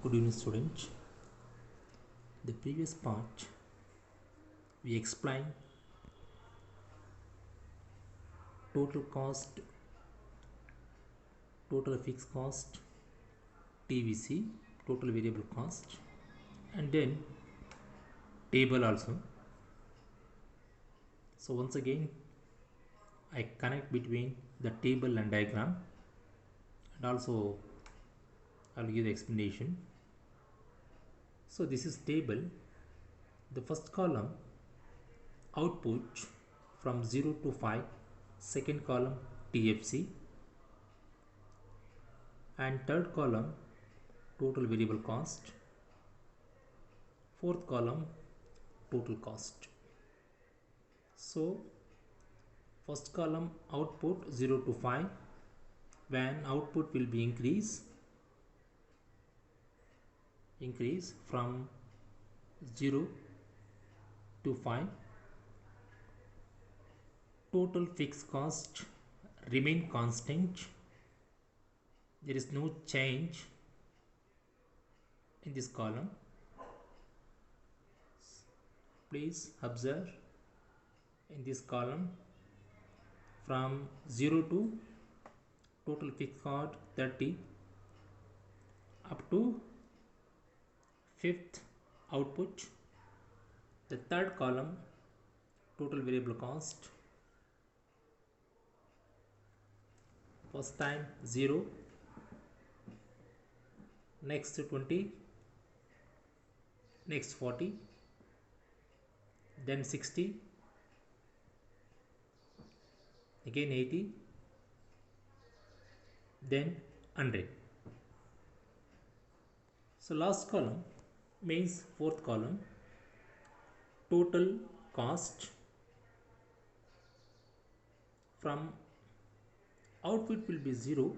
Good evening, students. The previous part we explained total cost, total fixed cost, TVC, total variable cost, and then table also. So once again I connect between the table and diagram, and also I'll give the explanation. So this is table. The first column output from 0 to 5, second column TFC, and third column total variable cost, fourth column total cost. So first column output 0 to 5, when output will be increase from 0 to 5, total fixed cost remain constant, there is no change in this column. Please observe, in this column from 0 to total fixed cost 30 up to fifth output, the third column total variable cost, first time 0, next 20, next 40, then 60, again 80, then 100. So last column means fourth column total cost from output will be 0,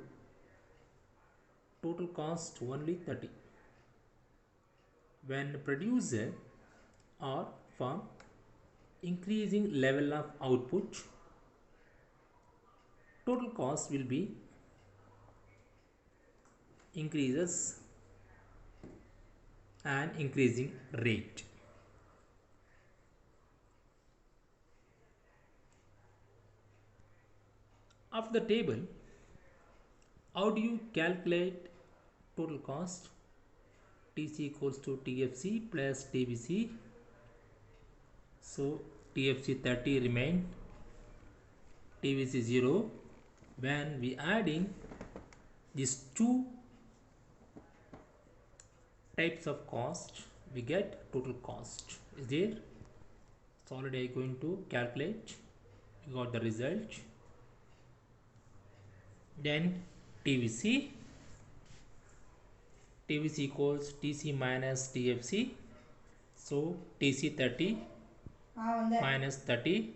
total cost only 30. When producer or for increasing level of output, total cost will be increases and increasing rate. Of the table, how do you calculate total cost? TC equals to TFC plus TVC. So TFC 30 remain, TVC 0. When we adding these two types of cost, we get total cost is there. So already I going to calculate, we got the result. Then TVC equals TC minus TFC. So TC 30 minus 30.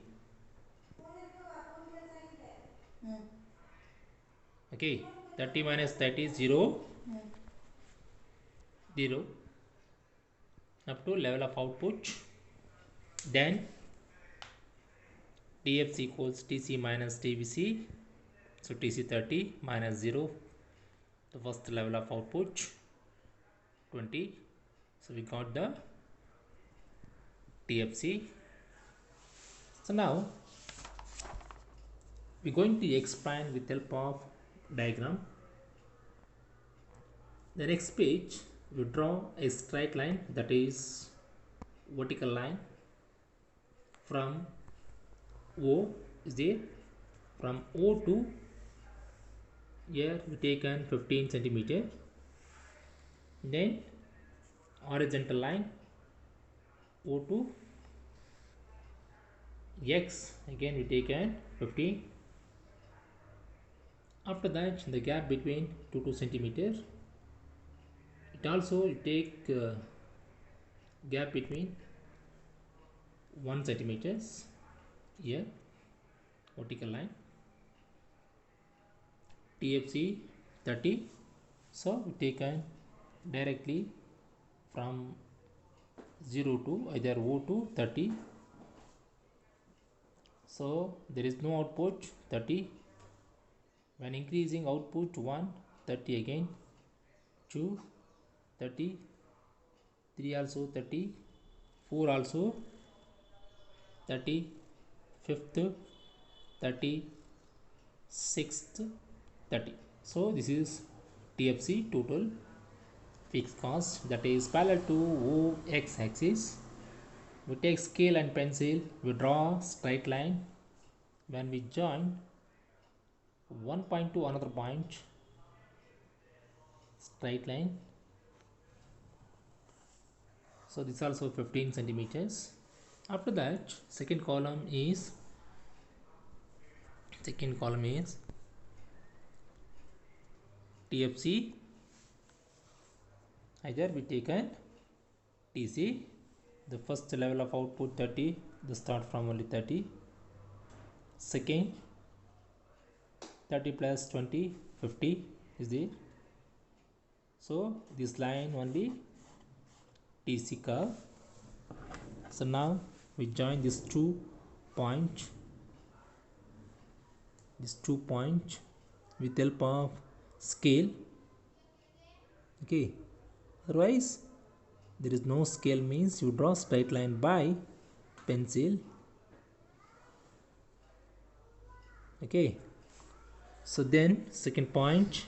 Okay, 30 minus 30 is 0, 0 up to level of output. Then TFC equals TC minus TVC. So TC 30 minus 0, the first level of output 20. So we got the TFC. So now we are going to explain with help of diagram. The next page we draw a straight line, that is vertical line from O is there, from O to here we taken 15 centimeter, then horizontal line O to X, again we taken 15. After that the gap between 2 centimeters, it also take gap between 1 centimeters here, vertical line, TFC 30. So we taken directly from 0 to either O to 30. So there is no output 30. When increasing output 1, 30 again 2, 30, 3 also 30, 4 also 30, 5th 30, 6th 30. So this is TFC, total fixed cost, that is parallel to OX axis. We take scale and pencil, we draw straight line. When we join one point to another point, straight line. So this also 15 centimeters. After that, second column is TFC. Either we take an TC, the first level of output 30, the start from only 30. Second 30 plus 20, 50 is there. So this line only TC curve. So now we join these 2 points with help of scale. Okay, otherwise there is no scale, means you draw straight line by pencil. Okay, so then second point.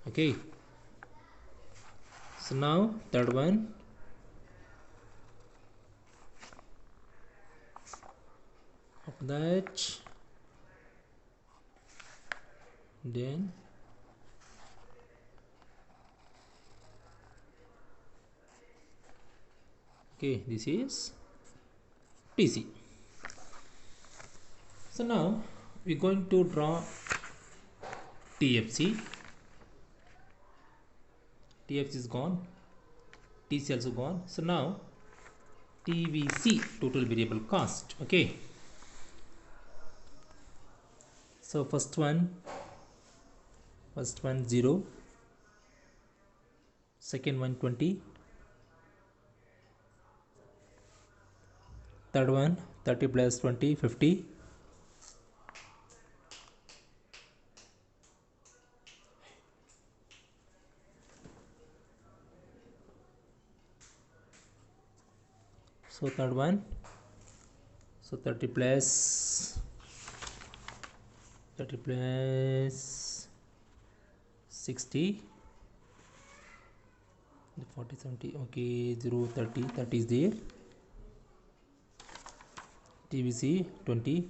Okay, so now third one. After that, then okay, this is TC. So now we're going to draw TFC. TFC is gone, TC also gone. So now TVC, total variable cost. Okay, so first one 0, second one 20, third one 30 plus 20, 50. So third one, so 30 plus 60, 40, 70. Okay, 0, 30 is there. TVC 20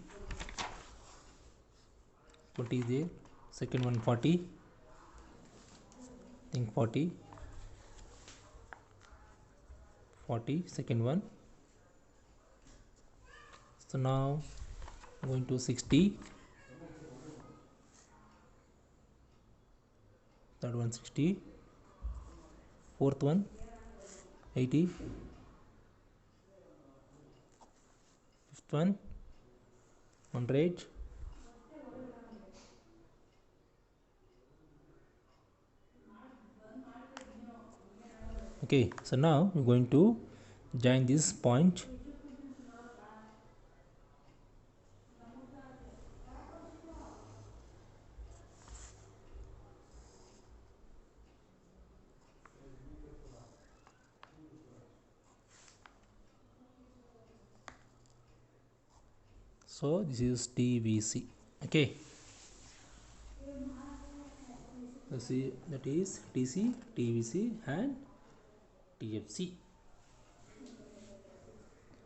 is there. Second one 40, think 40, second one. So now I'm going to 60, third one 60, fourth one 80, fifth one 100. Okay, so now we're going to join this point. So this is TVC. Okay, let's see, that is TC, TVC and TFC.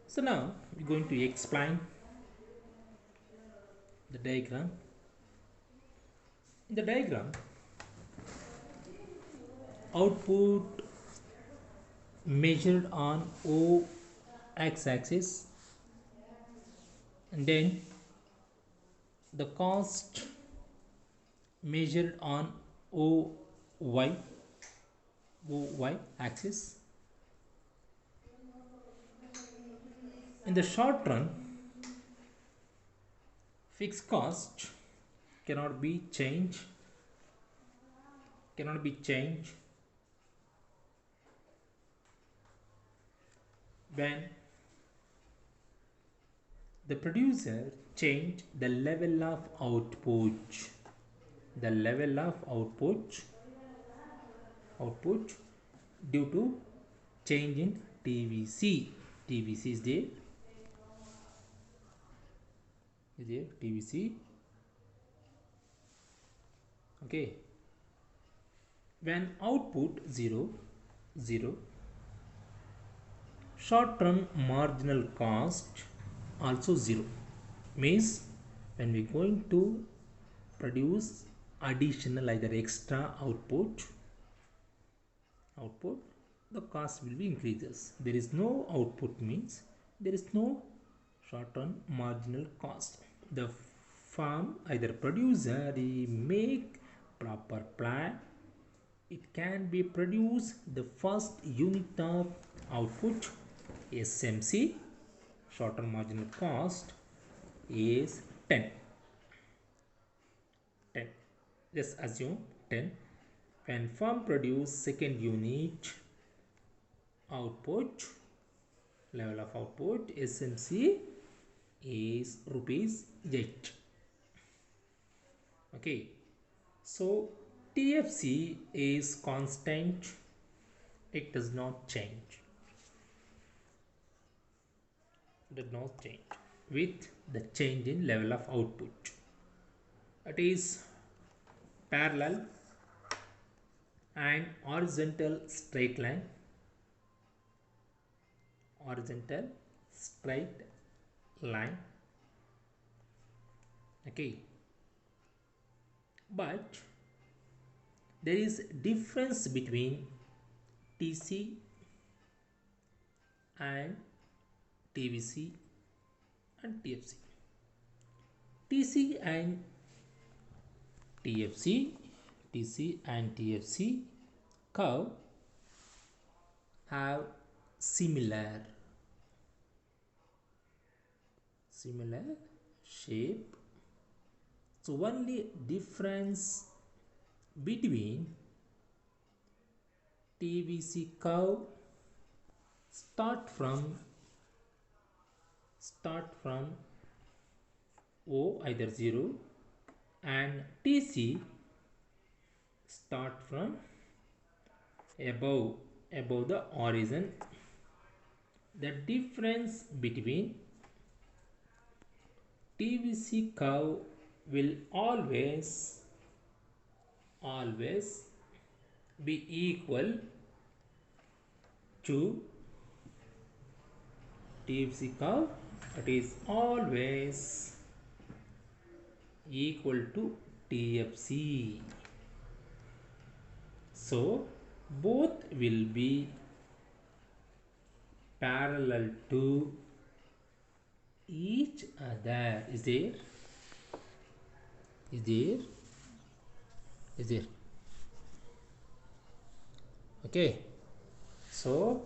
So now we're going to explain the diagram. In the diagram, output measured on O x-axis, and then the cost measured on OY axis. In the short run, fixed cost cannot be changed when the producer changed the level of output. the level of output due to change in TVC. TVC is there. TVC. Okay. When output 0, short-term marginal cost also 0. Means when we going to produce additional either extra output, the cost will be increases. There is no output means there is no short-term marginal cost. The farm either producer make proper plan, it can be produce the first unit of output SMC, short-term marginal cost is 10. Just assume 10. When firm produce second unit output, level of output SMC is rupees 8. Okay, so TFC is constant, it does not change. With the change in level of output. It is parallel and horizontal straight line. Okay, but there is difference between TC and TVC and TFC. TC and TFC curve have similar shape. So only difference between TVC curve start from O either 0 and TC start from above the horizon. The difference between TVC curve will always be equal to TFC curve. It is always equal to TFC. So both will be parallel to each other. Is there? Okay, so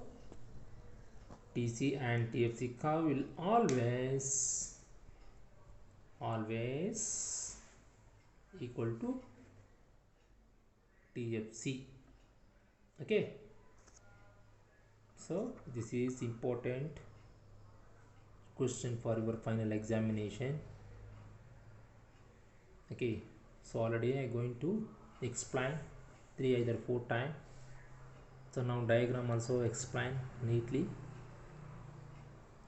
TC and TFC curve will always equal to TFC. Okay, so this is important question for your final examination. Okay, so already I going to explain 3 either 4 times. So now diagram also explain neatly.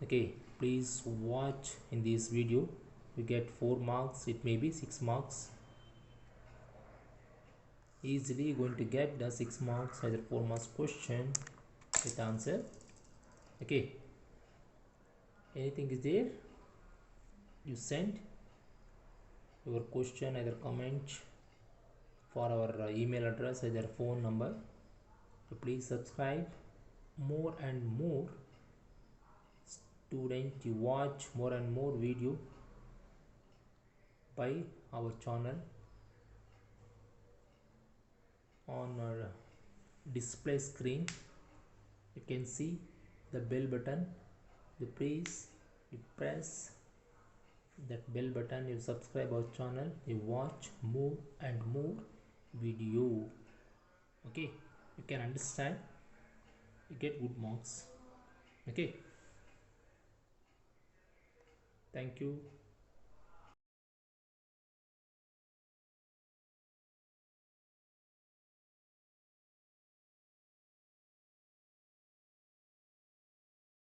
Okay, please watch in this video. You get 4 marks, it may be 6 marks. Easily going to get the 6 marks either 4 marks question with answer. Okay, anything is there, you send your question either comment for our email address either phone number. So please subscribe more and more student, you watch more and more video by our channel. On our display screen you can see the bell button. You press that bell button, you subscribe our channel, you watch more and more video. Okay, you can understand, you get good marks. Okay, thank you.